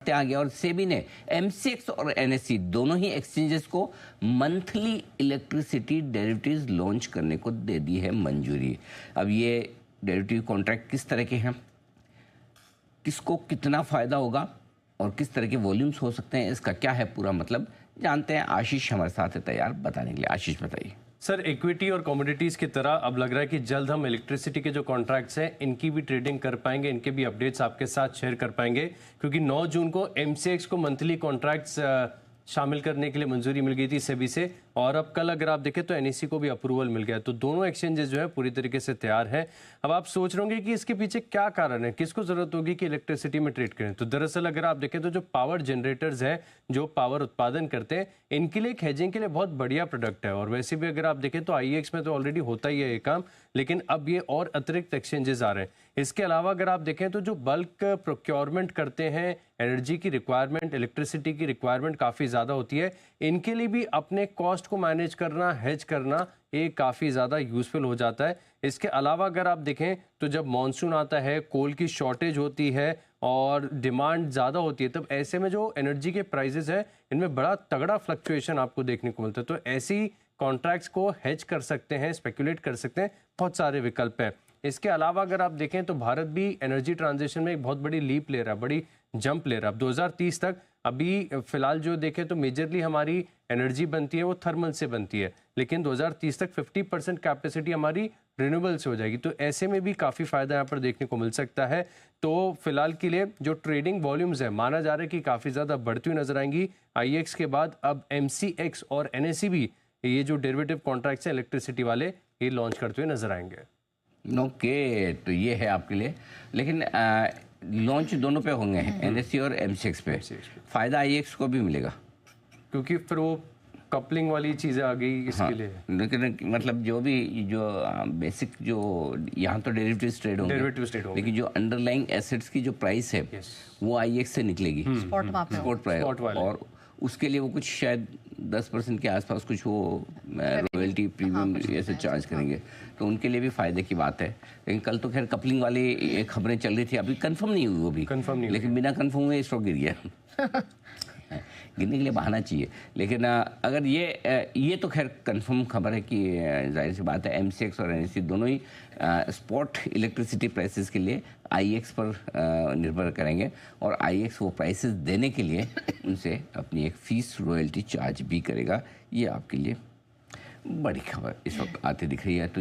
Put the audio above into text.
हफ्ते आ गया और सेबी ने एमसीएक्स और एनएसई दोनों ही एक्सचेंजेस को मंथली इलेक्ट्रिसिटी डेरिवेटिव्स लॉन्च करने को दे दी है मंजूरी। अब ये डेरिवेटिव कॉन्ट्रैक्ट किस तरह के हैं, किसको कितना फ़ायदा होगा और किस तरह के वॉल्यूम्स हो सकते हैं, इसका क्या है पूरा मतलब, जानते हैं। आशीष हमारे साथ है तैयार बताने के लिए। आशीष बताइए। सर, इक्विटी और कमोडिटीज की तरह अब लग रहा है कि जल्द हम इलेक्ट्रिसिटी के जो कॉन्ट्रैक्ट्स हैं इनकी भी ट्रेडिंग कर पाएंगे, इनके भी अपडेट्स आपके साथ शेयर कर पाएंगे, क्योंकि 9 जून को एमसीएक्स को मंथली कॉन्ट्रैक्ट्स शामिल करने के लिए मंजूरी मिल गई थी सेबी से, और अब कल अगर आप देखें तो एनईसी को भी अप्रूवल मिल गया। तो दोनों एक्सचेंजेस जो है पूरी तरीके से तैयार है। अब आप सोच रहे होंगे कि इसके पीछे क्या कारण है, किसको जरूरत होगी कि इलेक्ट्रिसिटी में ट्रेड करें। तो दरअसल अगर आप देखें तो जो पावर जनरेटर्स हैं, जो पावर उत्पादन करते हैं, इनके लिए एक हेजिंग के लिए बहुत बढ़िया प्रोडक्ट है। और वैसे भी अगर आप देखें तो आईएक्स में तो ऑलरेडी होता ही है ये काम, लेकिन अब ये और अतिरिक्त एक्सचेंजेस आ रहे हैं। इसके अलावा अगर आप देखें तो जो बल्क प्रोक्योरमेंट करते हैं, एनर्जी की रिक्वायरमेंट, इलेक्ट्रिसिटी की रिक्वायरमेंट काफ़ी ज़्यादा होती है, इनके लिए भी अपने कॉस्ट को मैनेज करना, हेज करना, ये काफ़ी ज़्यादा यूज़फुल हो जाता है। इसके अलावा अगर आप देखें तो जब मानसून आता है, कोल की शॉर्टेज होती है और डिमांड ज़्यादा होती है, तब ऐसे में जो एनर्जी के प्राइजेस हैं इनमें बड़ा तगड़ा फ्लक्चुएशन आपको देखने को मिलता है। तो ऐसी कॉन्ट्रैक्ट्स को हेज कर सकते हैं, स्पेकुलेट कर सकते हैं, बहुत सारे विकल्प हैं। इसके अलावा अगर आप देखें तो भारत भी एनर्जी ट्रांजिशन में एक बहुत बड़ी लीप ले रहा है, बड़ी जंप ले रहा है। अब 2030 तक अभी फिलहाल जो देखें तो मेजरली हमारी एनर्जी बनती है वो थर्मल से बनती है, लेकिन 2030 तक 50% कैपेसिटी हमारी रिन्यूएबल से हो जाएगी। तो ऐसे में भी काफ़ी फ़ायदा यहाँ पर देखने को मिल सकता है। तो फिलहाल के लिए जो ट्रेडिंग वॉल्यूम्स है माना जा रहा है कि काफ़ी ज़्यादा बढ़ती हुई नजर आएंगी। आईएक्स के बाद अब एमसीएक्स और एनएसई भी ये जो डेरिवेटिव कॉन्ट्रैक्ट्स हैं इलेक्ट्रिसिटी वाले, ये लॉन्च करते हुए नजर आएंगे। ओके, तो ये है आपके लिए। लेकिन लॉन्च दोनों पे होंगे, एनएसई और एमसीएक्स पे। फ़ायदा आईएक्स को भी मिलेगा क्योंकि फिर वो कपलिंग वाली चीज़ें आ गई इसके हाँ, लिए। लेकिन मतलब जो बेसिक जो यहाँ तो डेरिवेटिव्स ट्रेड होंगे, लेकिन जो अंडरलाइंग एसेट्स की जो प्राइस है वो आईएक्स से निकलेगी, स्पॉट प्राइस, और उसके लिए वो कुछ शायद 10% के आसपास कुछ वो रॉयल्टी प्रीमियम ऐसे चार्ज करेंगे, तो उनके लिए भी फायदे की बात है। लेकिन कल तो खैर कपलिंग वाली खबरें चल रही थी, अभी कंफर्म नहीं हुई, वो भी कंफर्म नहीं, लेकिन बिना कंफर्म हुए स्टॉक गिर गया। गिरने के लिए बहाना चाहिए। लेकिन अगर ये तो खैर कंफर्म खबर है कि जाहिर सी बात है एमसीएक्स और एनएसई दोनों ही स्पॉट इलेक्ट्रिसिटी प्राइसेस के लिए आईएक्स पर निर्भर करेंगे, और आईएक्स वो प्राइसेस देने के लिए उनसे अपनी एक फीस रॉयल्टी चार्ज भी करेगा। ये आपके लिए बड़ी खबर इस वक्त आती दिख रही है। तो